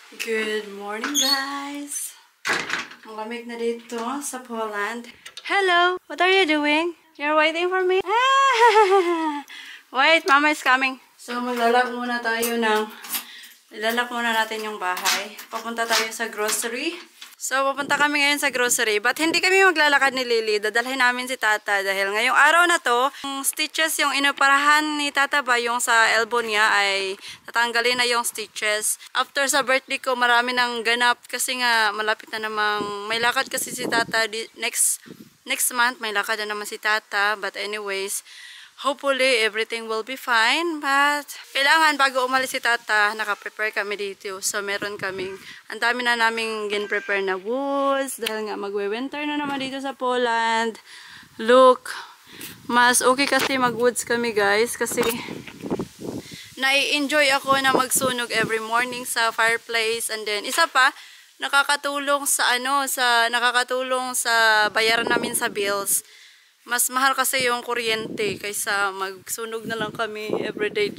Good morning, guys! Ang lamig na dito sa Poland. Hello! What are you doing? You're waiting for me? Ah! Wait, Mama is coming. So, maglalak muna tayo ng... Ilalak muna natin yung bahay. Papunta tayo sa grocery. So, pupunta kami ngayon sa grocery. But hindi kami maglalakad ni Lily. Dadalhin namin si Tata dahil ngayong araw na to, yung stitches, yung inoperahan ni Tata ba, yung sa elbow niya ay tatanggalin na yung stitches. After sa birthday ko, marami nang ganap kasi nga malapit na namang may lakad kasi si Tata next month. May lakad na naman si Tata. But anyways, hopefully, everything will be fine. But, kailangan bago umalis si Tata, nakaprepare kami dito. So, meron kaming, ang dami na naming gin-prepare na woods. Dahil nga, magwe-winter na naman dito sa Poland. Look, mas okay kasi mag-woods kami, guys. Kasi, nai-enjoy ako na magsunog every morning sa fireplace. And then, isa pa, nakakatulong sa nakakatulong sa bayaran namin sa bills. Mas mahal kasi yung kuryente kaysa magsunog na lang kami everyday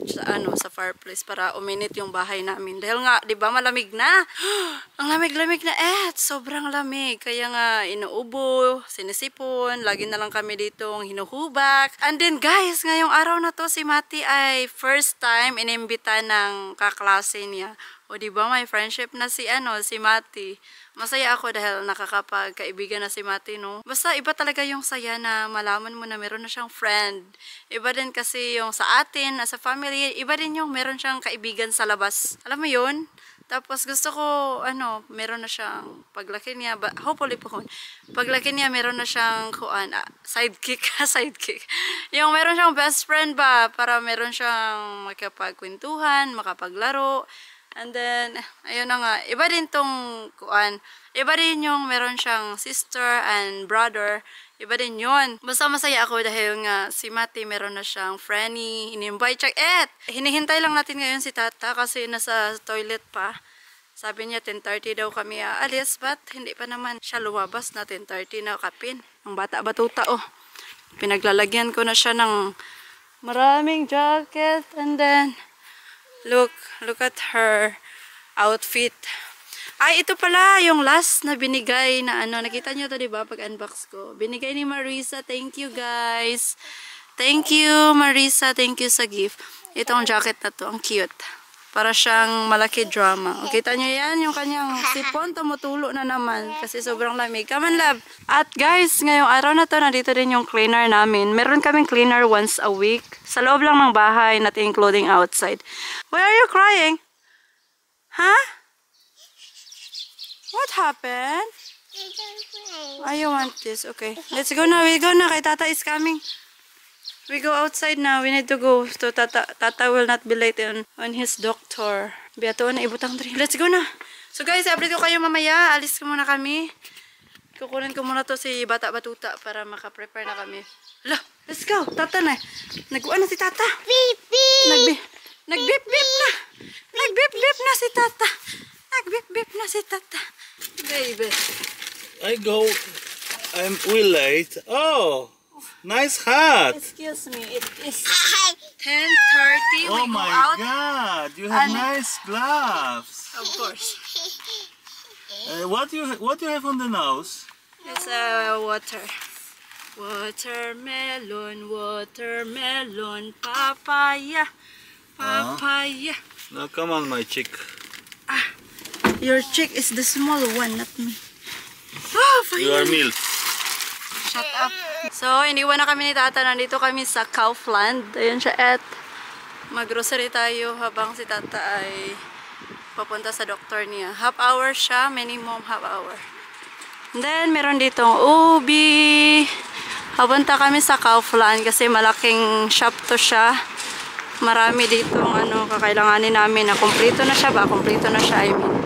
sa fireplace para uminit yung bahay namin. Dahil nga, 'di ba, malamig na. Ang lamig-lamig na sobrang lamig. Kaya nga inuubo, sinisipon, lagi na lang kami ditong hinuhubak. And then guys, ngayong araw na to si Mati ay first time inimbita ng kaklase niya. O di ba, may friendship na si Mati. Masaya ako dahil nakakapagkaibigan na si Mati, no? Basta iba talaga yung saya na malaman mo na meron na siyang friend. Iba din kasi yung sa atin, as a family, iba din yung meron siyang kaibigan sa labas. Alam mo yun? Tapos gusto ko, meron na siyang paglaki niya, hopefully po, paglaki niya meron na siyang sidekick. Yung meron siyang best friend ba, para meron siyang makapagkwentuhan, makapaglaro. And then, ayun na nga, iba din tong iba din yung meron siyang sister and brother, iba din yun. Basta masaya ako dahil nga si Mati meron na siyang friendly, in-invite siya. Hinihintay lang natin ngayon si Tata kasi nasa toilet pa. Sabi niya 10:30 daw kami aalis, but hindi pa naman siya lumabas na 10:30 na kapin. Ang bata-batuta, pinaglalagyan ko na siya ng maraming jacket. And then, look at her outfit. Ay, ito pala yung last na binigay na nakita nyo to, diba, pag unbox ko. Binigay ni Marisa. Thank you, guys. Thank you, Marisa. Thank you sa gift. Itong jacket na to, ang cute. Para siyang malaki drama. O, kita nyo yan, yung kanyang sipon, tumutulo na naman. Kasi sobrang lamig. Come on, love. At guys, ngayong araw na to, nandito din yung cleaner namin. Meron kaming cleaner once a week. Sa loob lang ng bahay, not including outside. Why are you crying? Huh? What happened? You want this? Okay. Let's go now. We go na. Kay Tata is coming. We go outside now. We need to go. So Tata will not be late on his doctor. Biyato na ibutang tree. Let's go na. So guys, update ko kayo mamaya. Alis ko muna kami. Kukunin ko muna to si bata-batuta para makaprepare na kami. Hala, let's go. Tata na. Nag-uwan na si Tata. Beep, beep. Nag-beep-beep na. Nag-beep-beep na si Tata. Nag-beep-beep na si Tata. Baby. We're late. Oh, nice hat. Excuse me. It is 10:30. Oh we go my out. God, you have nice gloves. Of course. What do you have on the nose? It's water. Watermelon, papaya. Now come on, my chick. Your chick is the small one, not me. Oh, You are milk. Shut up. So, iniwan na kami ni Tata. Nandito kami sa Kaufland. Ayun siya, mag-grocery tayo habang si Tata ay papunta sa doktor niya. Half hour siya, minimum half hour. And then, meron ditong ubi. Papunta kami sa Kaufland kasi malaking shop to siya. Marami ditong kakailanganin namin na kumpleto na siya I mean.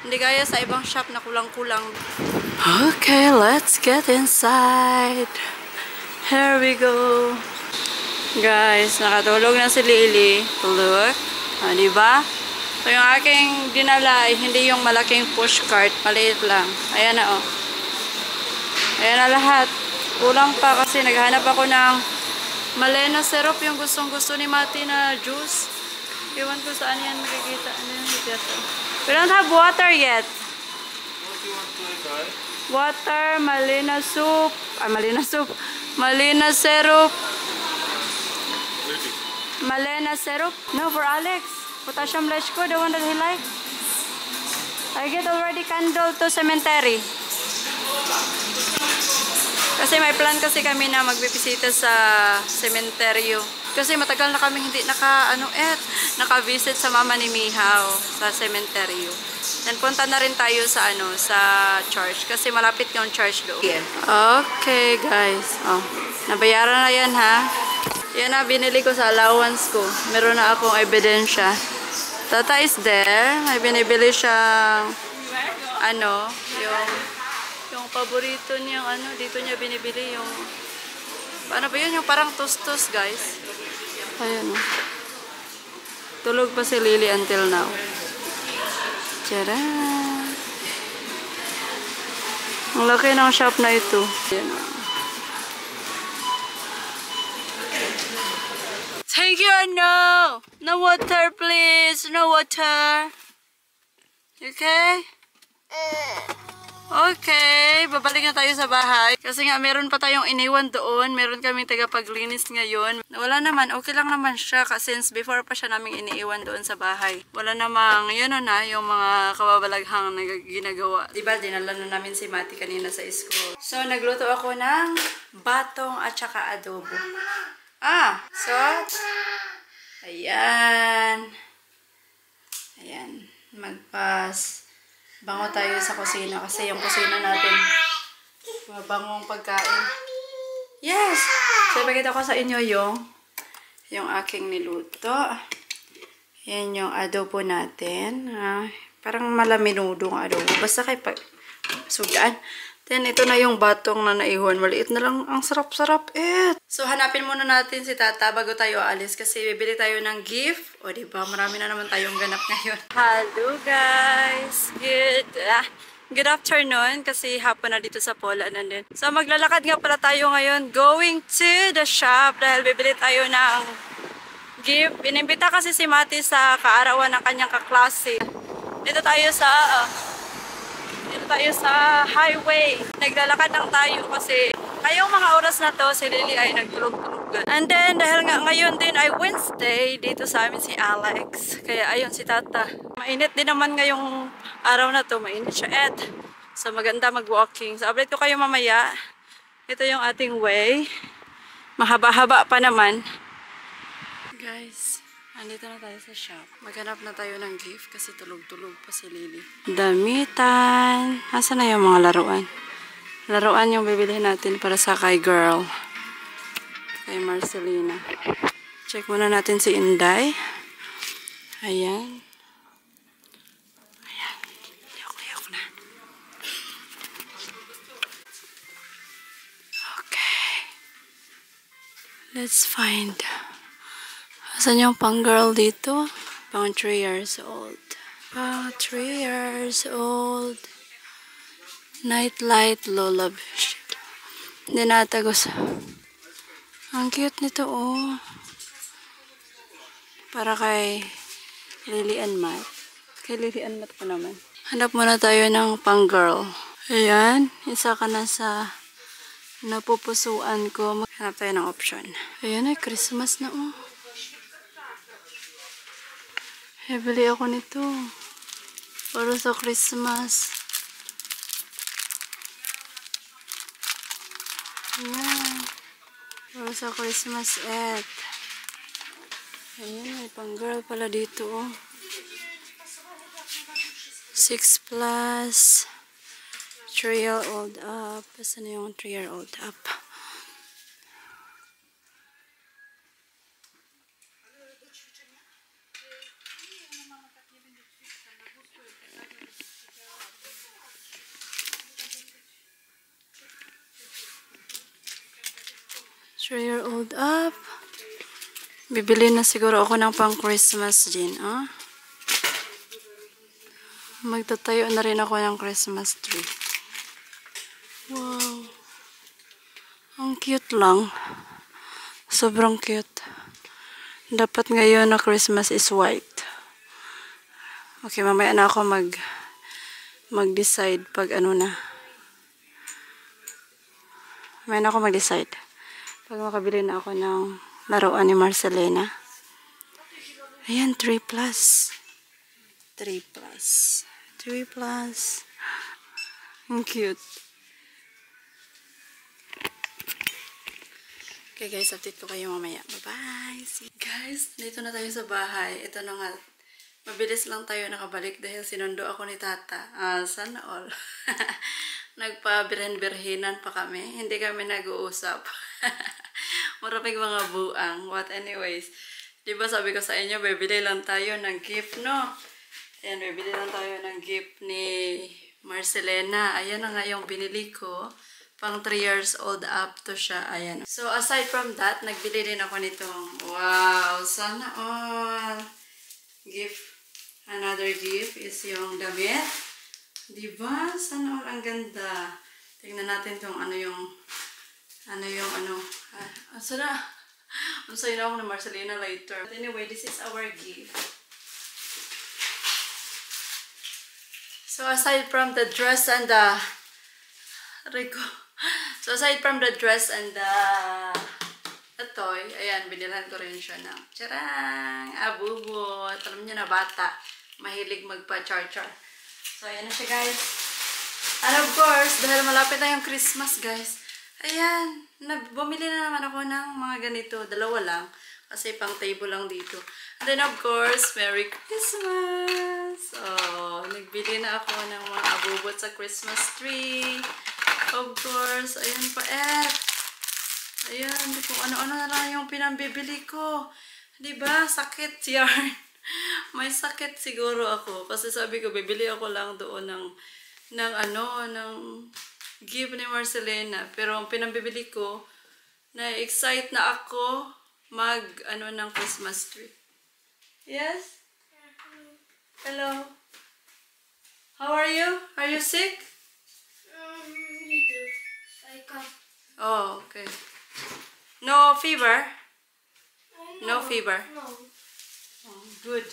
Hindi gaya sa ibang shop na kulang-kulang. Okay, let's get inside. Here we go. Guys, nakatulog na si Lily. Look. Diba? So, yung aking dinala ay hindi yung malaking pushcart. Maliit lang. Ayan na, Ayan na lahat. Kulang pa kasi naghanap ako ng Malena syrup, yung gustong-gusto ni Mati na juice. Iwan ko saan yan makikita. Ano yung higata? We don't have water yet. What do you want to eat, right? Water, malina soup. Malina soup. Malina syrup. Malina syrup. No, for Alex. Potassium lechko, the one that he likes. I get already candle to cemetery. Kasi may plan kasi kami na magbibisita sa sementeryo. Kasi matagal na kami hindi naka-visit sa mama ni Mihaw sa sementeryo. Then punta na rin tayo sa sa church kasi malapit yung church doon. Okay, guys. Oh, nabayaran na yan ha. Yan na binili ko sa allowance ko. Meron na akong ebidensya. Tata is there. May binibili siyang yung paborito niyang dito niya binibili yung paano ba yun? Yung parang tostos, guys. Ayun. Tulog pa si Lily until now. Tcharan! Ang laki ng shop na ito. Ayan. Thank you, no! No water, please! No water! Okay? Okay, babalik na tayo sa bahay. Kasi nga, meron pa tayong iniwan doon. Meron kaming tagapaglinis ngayon. Wala naman, okay lang naman siya. Kasi since before pa siya naming iniiwan doon sa bahay. Wala namang, yung mga kababalaghang ginagawa. Diba, dinala na namin si Mati kanina sa school. So, nagluto ako ng batong at saka adobo. So, ayan. Ayan, bango tayo sa kusina kasi yung kusina natin mabangong pagkain. Yes! So, ipakita ko sa inyo yung aking niluto. Yan yung adobo natin. Parang malaminudong adobo. Basta kay sudan. Then, ito na yung batong na naiwan. Maliit na lang. Ang sarap-sarap. So, hanapin muna natin si Tata bago tayo alis. Kasi bibili tayo ng gift. O, diba? Marami na naman tayong ganap ngayon. Hello, guys! Good afternoon. Kasi hapon na dito sa Poland. Din. So, maglalakad nga pala tayo ngayon. Going to the shop. Dahil bibili tayo ng gift. Inimbita kasi si Mati sa kaarawan ng kanyang kaklase. Dito tayo sa highway. Naglalakad lang tayo kasi ngayong mga oras na to, si Lily ay nagtulog-tulugan. And then, dahil nga ngayon din ay Wednesday, dito sa amin si Alex. Kaya ayun si Tata. Mainit din naman ngayong araw na to. Mainit siya. So maganda mag-walking. So update ko kayo mamaya. Ito yung ating way. Mahaba-haba pa naman. Guys, andito na tayo sa shop. Maghanap na tayo ng gift kasi tulog-tulog pa si Lily. Damitan. Asan na yung mga laruan? Laruan yung bibilihin natin para sa kay girl. Kay Marcelina. Check muna natin si Inday. Ayan. Ayan. Ayok na. Okay. Let's find. Asan yung pang girl dito? Pang 3 years old. Pang 3 years old. Nightlight lullaby. Hindi natagos. Ang cute nito, oh. Para kay Lily and Matt. Kay Lily and Matt pa naman. Hanap muna tayo ng pang girl. Ayan. Isa ka na sa napupusuan ko. Hanap tayo ng option. Ayan ay Christmas na, oh. Bili ako nito. Para sa Christmas. Ayan. Para sa Christmas Ayan, may pang girl pala dito, oh. 6 plus 3-year-old up. Saan na yung 3-year-old up? Three-year-old up. Bibili na siguro ako ng pang Christmas din, ah. Magtatayo na rin ako ng Christmas tree. Wow. Ang cute lang. Sobrang cute. Dapat ngayon na Christmas is white. Okay, mamaya na ako mag-decide pag ano na. Mamaya na ako mag-decide. Pag makabili na ako ng laruan ni Marcelena. Ayan, 3 plus. 3 plus. 3 plus. Ang cute. Okay guys, update ko kayo mamaya. Bye-bye! See you guys! Dito na tayo sa bahay. Ito na nga. Mabilis lang tayo nakabalik dahil sinundo ako ni Tata. Sana all. Nagpa-birhen-birhenan pa kami. Hindi kami nag-uusap. Maraming mga buang. What anyways. Diba sabi ko sa inyo, bibili lang tayo ng gift, no? Ayan, bibili lang tayo ng gift ni Marcelena. Ayan na nga yung binili ko. Pang 3 years old up to siya. Ayan. So, aside from that, nagbili din ako nitong, wow, sana all. Gift. Another gift is yung damit. Diba? Sana all ang ganda. Tingnan natin tong ano yung sana. Ang sayo na ako ng Marcelena later. But anyway, this is our gift. So, aside from the dress and the So, aside from the dress and the toy, ayan, binilhan ko rin siya ng charang, abubot. Alam niyo na, bata. Mahilig magpa-char-char. So, ayan na siya, guys. And of course, dahil malapit na yung Christmas, guys, ayan, bumili na naman ako ng mga ganito. 2 lang. Kasi pang table lang dito. And then, of course, Merry Christmas! Oh, nagbili na ako ng mga abubot sa Christmas tree. Of course, ayan pa ayan, kung ano-ano na lang yung pinambibili ko. Diba? Sakit yarn. May sakit siguro ako. Kasi sabi ko, bibili ako lang doon ng gift ni Marcelena. Pero ang pinambibili ko, na-excite na ako ng Christmas tree. Yes? Hello? How are you? Are you sick? Oh, okay. No fever? No fever? No. Oh, good.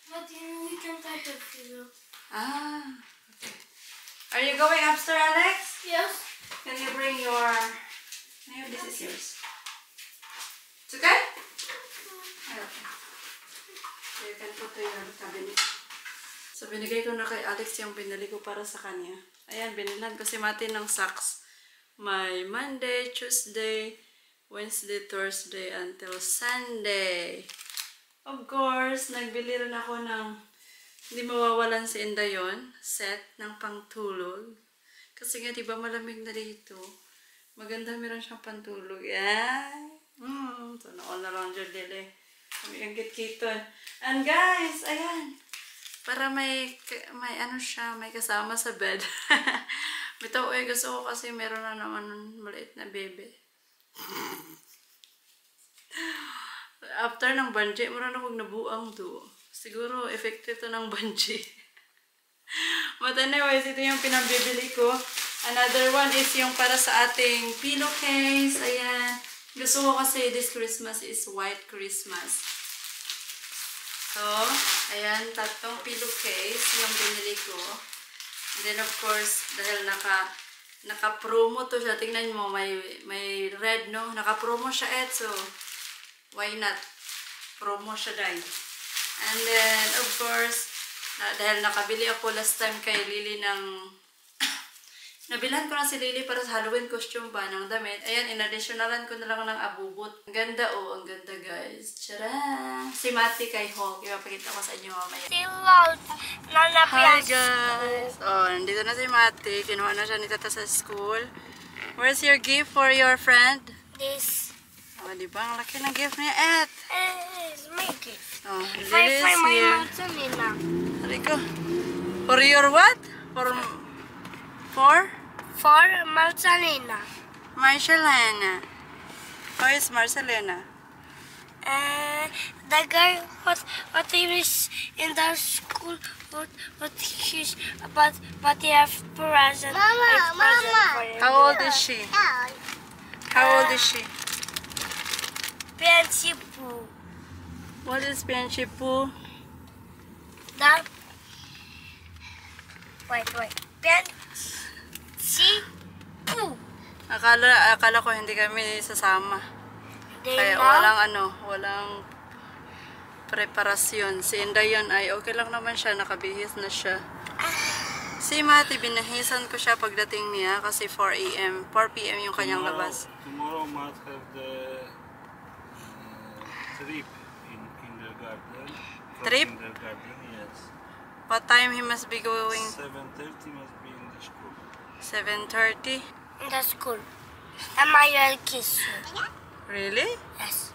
But in weekend I have fever. Okay. Are you going upstairs, Alex? Yes. Can you bring your... No, this is yours. It's okay? Okay. So you can put to your cabinet. So, binigay ko na kay Alex yung binili ko para sa kanya. Ayan, binilan ko si Mati ng socks. May Monday, Tuesday, Wednesday, Thursday, until Sunday. Of course, nagbili rin ako ng hindi mawawalan si Inday yun, set ng pangtulog. Kasi nga, diba malamig na dito. Maganda meron siyang pantulog. Yan. So, noon na lang dyan, Lili. Kami ang kit-kito. And guys, ayan. Para may ano siya, may kasama sa bed. Bitaw, gusto ko kasi meron na naman maliit na bebe. After ng bungee, meron akong nabuang do. Siguro, effective to ng bungee. But anyways, ito yung pinambibili ko. Another one is yung para sa ating pillowcase. Ayan. Gusto ko kasi this Christmas is white Christmas. So, ayan, 3 pillowcase yung binili ko. And then, of course, dahil naka-promo to siya. Tingnan mo, may red, no? Naka-promo siya, so, why not? Promo siya, dahil. And then, of course, dahil nakabili ako last time kay Lily ng... Nabilhan ko na si Lily para sa Halloween costume ba ng damit. Ayan, in-additionalan ko na lang ng abubot. Ang ganda, ang ganda, guys. Tcharam! Si Mati kay Hulk. Ipapakita ko sa inyo mamaya. Hi, guys! Oh, nandito na si Mati. Kinuha na siya ni Tata sa school. Where's your gift for your friend? This. Oh, di ba? Ang laki ng gift niya, Et. It's my gift. Oh, If I Lily's find my here. Marcelena. Halika. For your what? For Marcelena. Marcelena. How is Marcelena? The girl what he is in the school what she's but he have present. Mama. How old is she? How old is she? Pianchipu. What is Pianchipu? That Wait. Pen. Si. Poo. Akala ko hindi kami sasama. Kaya walang preparasyon. Si Inday yun ay okay lang naman siya, nakabihis na siya. Si Mati, binahisan ko siya pagdating niya kasi 4 p.m. yung kanyang labas. Tomorrow must have the trip in kindergarten. Trip? Kindergarten, yes. What time he must be going? 7:30 must be in the school. 7:30? In the school. And my will kiss you. Really? Yes.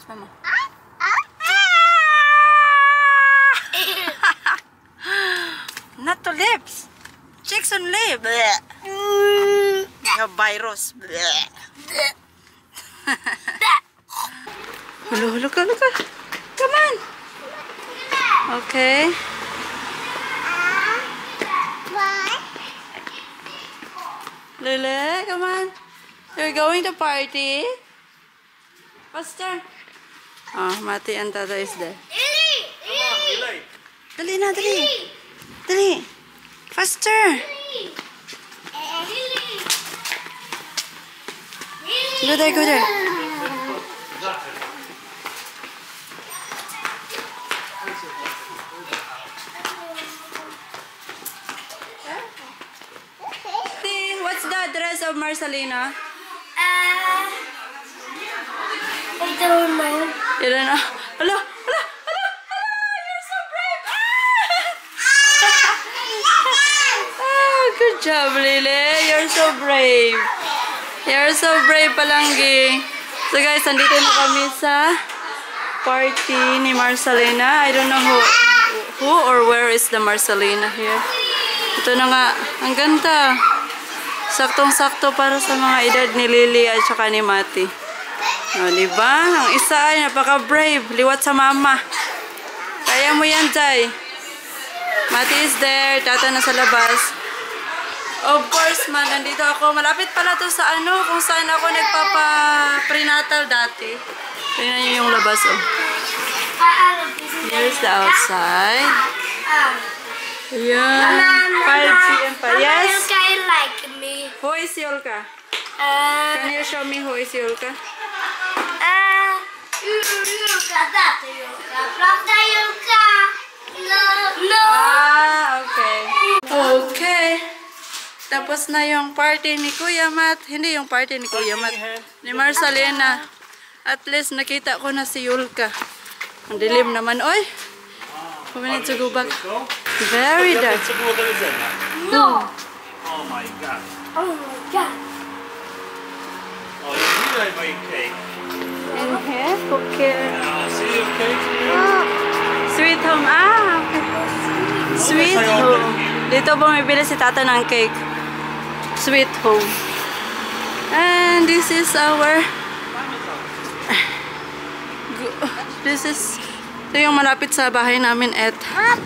Mama. Not to lips. Cheeks on lip. Yung virus. Hulo ka. Come on. Okay. Lele, come on. You're going to party? Faster. Oh, Mati and Tata is there. Dali na, dali. Dali. Faster. Go there. What's the address of Marcelina? I don't know. You don't know? Hello. You're so brave. Oh, good job, Lily. You're so brave. You're so brave, Palanggi. So guys, nandito na kami sa party ni Marcelina. I don't know who or where is the Marcelina here. Ito na nga. Ang ganda. Saktong-sakto para sa mga edad ni Lily at saka ni Mati. O, diba? Ang isa ay napaka-brave. Liwat sa mama. Kaya mo yan, Jai. Mati is there. Tata na sa labas. Of course, man. Nandito ako. Malapit pala to sa kung saan ako nagpapa-prenatal dati. Tingnan nyo yung labas, oh. Here's the outside. Ayan. 5 p.m. pa. Yes? Yulka like me. Who is Yulka? Can you show me who is Yulka? Yulka, that's Yulka. Prawda Yulka? No. Okay. Okay. Tapos na yung party ni Kuya Mat. Hindi yung party ni Kuya Mat. Ni Marcelina. At least nakita ko na si Yulka. Ang dilim naman. Oy! We need to go back. Very dark. No. Oh my god. Oh my god. Oh, you need my cake. And here, cookie. See your cake? Sweet home. Okay. Sweet home. Dito bumibili si Tata ng cake. Sweet home. And this is our... Ito yung malapit sa bahay namin at... Ang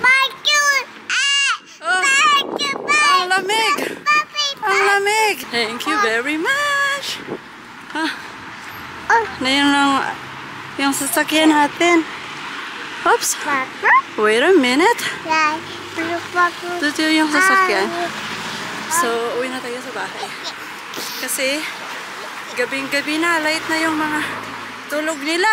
lamig! Ang lamig! Thank you very much! Na yung sasakyan natin. Oops! Wait a minute! Ito yung sasakyan. So, uwi na tayo sa bahay. Kasi, gabing-gabi na, light na yung mga tulog nila.